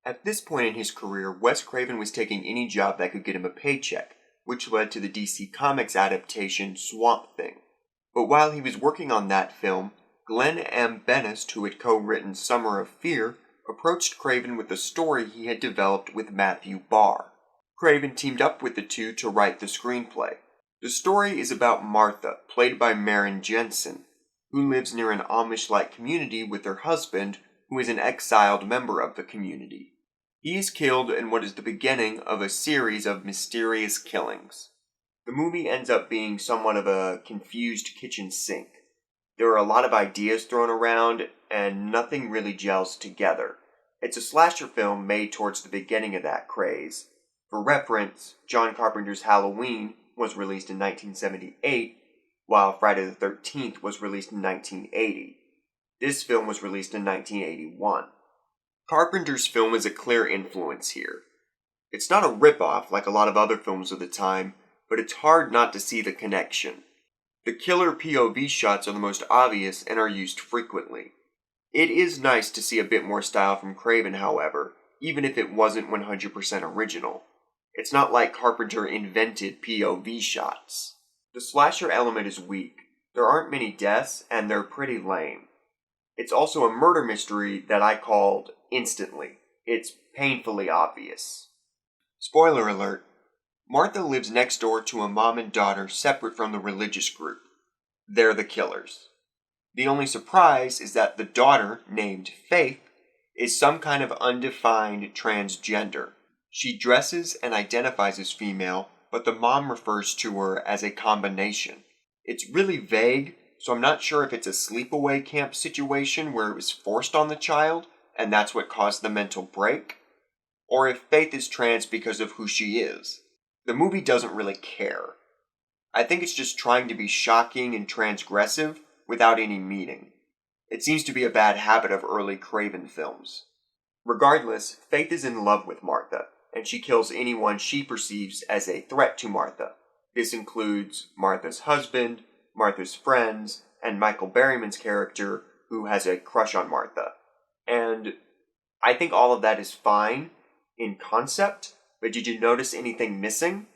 At this point in his career, Wes Craven was taking any job that could get him a paycheck, which led to the DC Comics adaptation Swamp Thing. But while he was working on that film, Glenn M. Benest, who had co-written Summer of Fear, approached Craven with a story he had developed with Matthew Barr. Craven teamed up with the two to write the screenplay. The story is about Martha, played by Maren Jensen, who lives near an Amish-like community with her husband, who is an exiled member of the community. He is killed in what is the beginning of a series of mysterious killings. The movie ends up being somewhat of a confused kitchen sink. There are a lot of ideas thrown around, and nothing really gels together. It's a slasher film made towards the beginning of that craze. For reference, John Carpenter's Halloween was released in 1978, while Friday the 13th was released in 1980. This film was released in 1981. Carpenter's film is a clear influence here. It's not a ripoff like a lot of other films of the time, but it's hard not to see the connection. The killer POV shots are the most obvious and are used frequently. It is nice to see a bit more style from Craven, however, even if it wasn't 100% original. It's not like Carpenter invented POV shots. The slasher element is weak. There aren't many deaths, and they're pretty lame. It's also a murder mystery that I called instantly. It's painfully obvious. Spoiler alert. Martha lives next door to a mom and daughter separate from the religious group. They're the killers. The only surprise is that the daughter, named Faith, is some kind of undefined transgender. She dresses and identifies as female, but the mom refers to her as a combination. It's really vague, so I'm not sure if it's a sleepaway camp situation where it was forced on the child, and that's what caused the mental break, or if Faith is trans because of who she is. The movie doesn't really care. I think it's just trying to be shocking and transgressive without any meaning. It seems to be a bad habit of early Craven films. Regardless, Faith is in love with Martha, and she kills anyone she perceives as a threat to Martha. This includes Martha's husband, Martha's friends, and Michael Berryman's character, who has a crush on Martha. And I think all of that is fine in concept, but did you notice anything missing?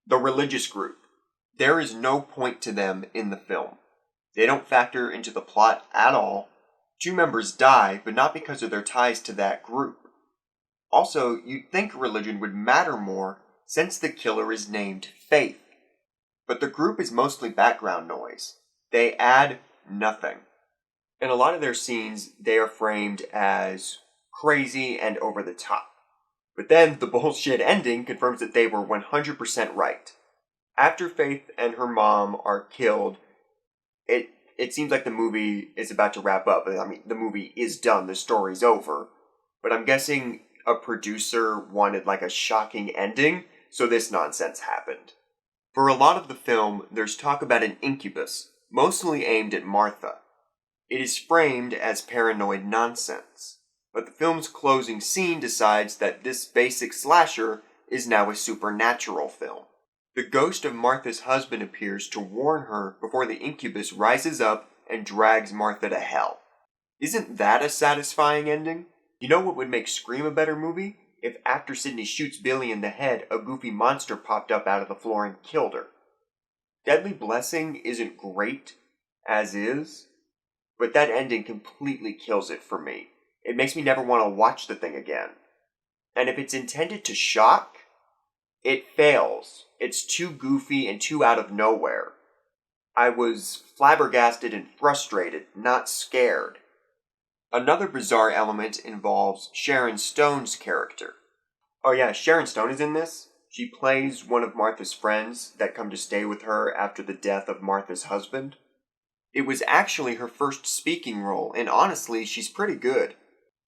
The religious group. There is no point to them in the film. They don't factor into the plot at all. 2 members die, but not because of their ties to that group. Also, you'd think religion would matter more since the killer is named Faith. But the group is mostly background noise. They add nothing. In a lot of their scenes, they are framed as crazy and over the top. But then the bullshit ending confirms that they were 100% right. After Faith and her mom are killed, it seems like the movie is about to wrap up. I mean, the movie is done, the story's over. But I'm guessing a producer wanted like a shocking ending, so this nonsense happened. For a lot of the film, there's talk about an incubus, mostly aimed at Martha. It is framed as paranoid nonsense, but the film's closing scene decides that this basic slasher is now a supernatural film. The ghost of Martha's husband appears to warn her before the incubus rises up and drags Martha to hell. Isn't that a satisfying ending? You know what would make Scream a better movie? If after Sidney shoots Billy in the head, a goofy monster popped up out of the floor and killed her. Deadly Blessing isn't great, as is, but that ending completely kills it for me. It makes me never want to watch the thing again. And if it's intended to shock, it fails. It's too goofy and too out of nowhere. I was flabbergasted and frustrated, not scared. Another bizarre element involves Sharon Stone's character. Oh yeah, Sharon Stone is in this. She plays one of Martha's friends that come to stay with her after the death of Martha's husband. It was actually her first speaking role, and honestly, she's pretty good.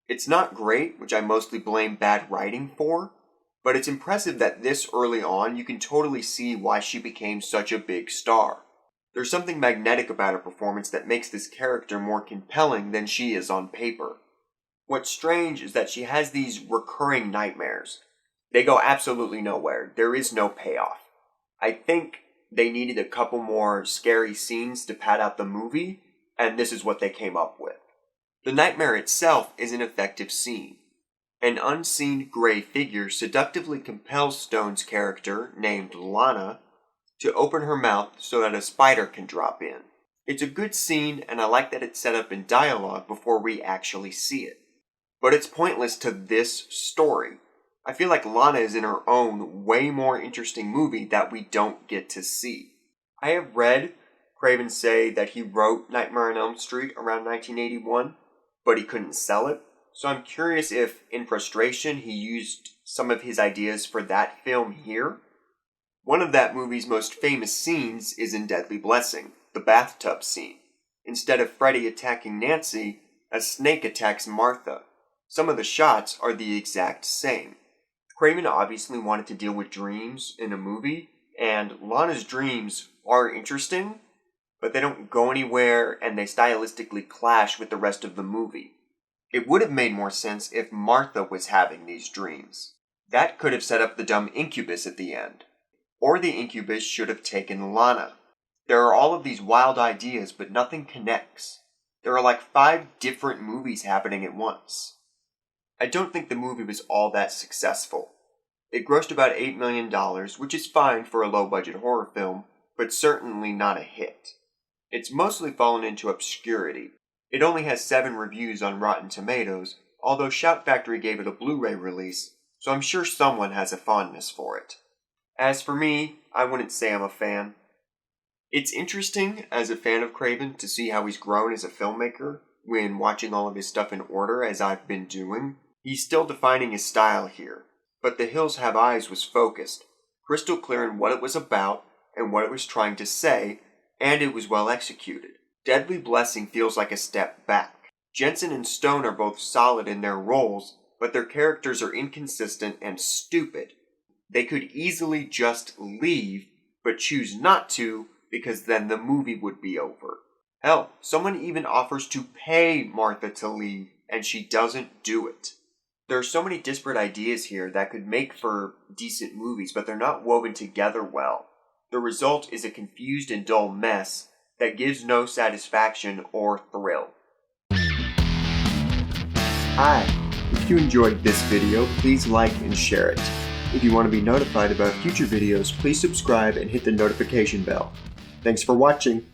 It's not great, which I mostly blame bad writing for, but it's impressive that this early on you can totally see why she became such a big star. There's something magnetic about her performance that makes this character more compelling than she is on paper. What's strange is that she has these recurring nightmares. They go absolutely nowhere. There is no payoff. I think they needed a couple more scary scenes to pad out the movie, and this is what they came up with. The nightmare itself is an effective scene. An unseen gray figure seductively compels Stone's character, named Lana, to open her mouth so that a spider can drop in. It's a good scene, and I like that it's set up in dialogue before we actually see it. But it's pointless to this story. I feel like Lana is in her own, way more interesting movie that we don't get to see. I have read Craven say that he wrote Nightmare on Elm Street around 1981, but he couldn't sell it. So I'm curious if, in frustration, he used some of his ideas for that film here. One of that movie's most famous scenes is in Deadly Blessing, the bathtub scene. Instead of Freddy attacking Nancy, a snake attacks Martha. Some of the shots are the exact same. Craven obviously wanted to deal with dreams in a movie, and Lana's dreams are interesting, but they don't go anywhere and they stylistically clash with the rest of the movie. It would have made more sense if Martha was having these dreams. That could have set up the dumb incubus at the end. Or the incubus should have taken Lana. There are all of these wild ideas, but nothing connects. There are like 5 different movies happening at once. I don't think the movie was all that successful. It grossed about $8 million, which is fine for a low-budget horror film, but certainly not a hit. It's mostly fallen into obscurity. It only has 7 reviews on Rotten Tomatoes, although Shout Factory gave it a Blu-ray release, so I'm sure someone has a fondness for it. As for me, I wouldn't say I'm a fan. It's interesting, as a fan of Craven, to see how he's grown as a filmmaker when watching all of his stuff in order, as I've been doing. He's still defining his style here, but The Hills Have Eyes was focused, crystal clear in what it was about and what it was trying to say, and it was well executed. Deadly Blessing feels like a step back. Jensen and Stone are both solid in their roles, but their characters are inconsistent and stupid. They could easily just leave, but choose not to because then the movie would be over. Hell, someone even offers to pay Martha to leave, and she doesn't do it. There are so many disparate ideas here that could make for decent movies, but they're not woven together well. The result is a confused and dull mess that gives no satisfaction or thrill. Hi, if you enjoyed this video, please like and share it. If you want to be notified about future videos, please subscribe and hit the notification bell. Thanks for watching.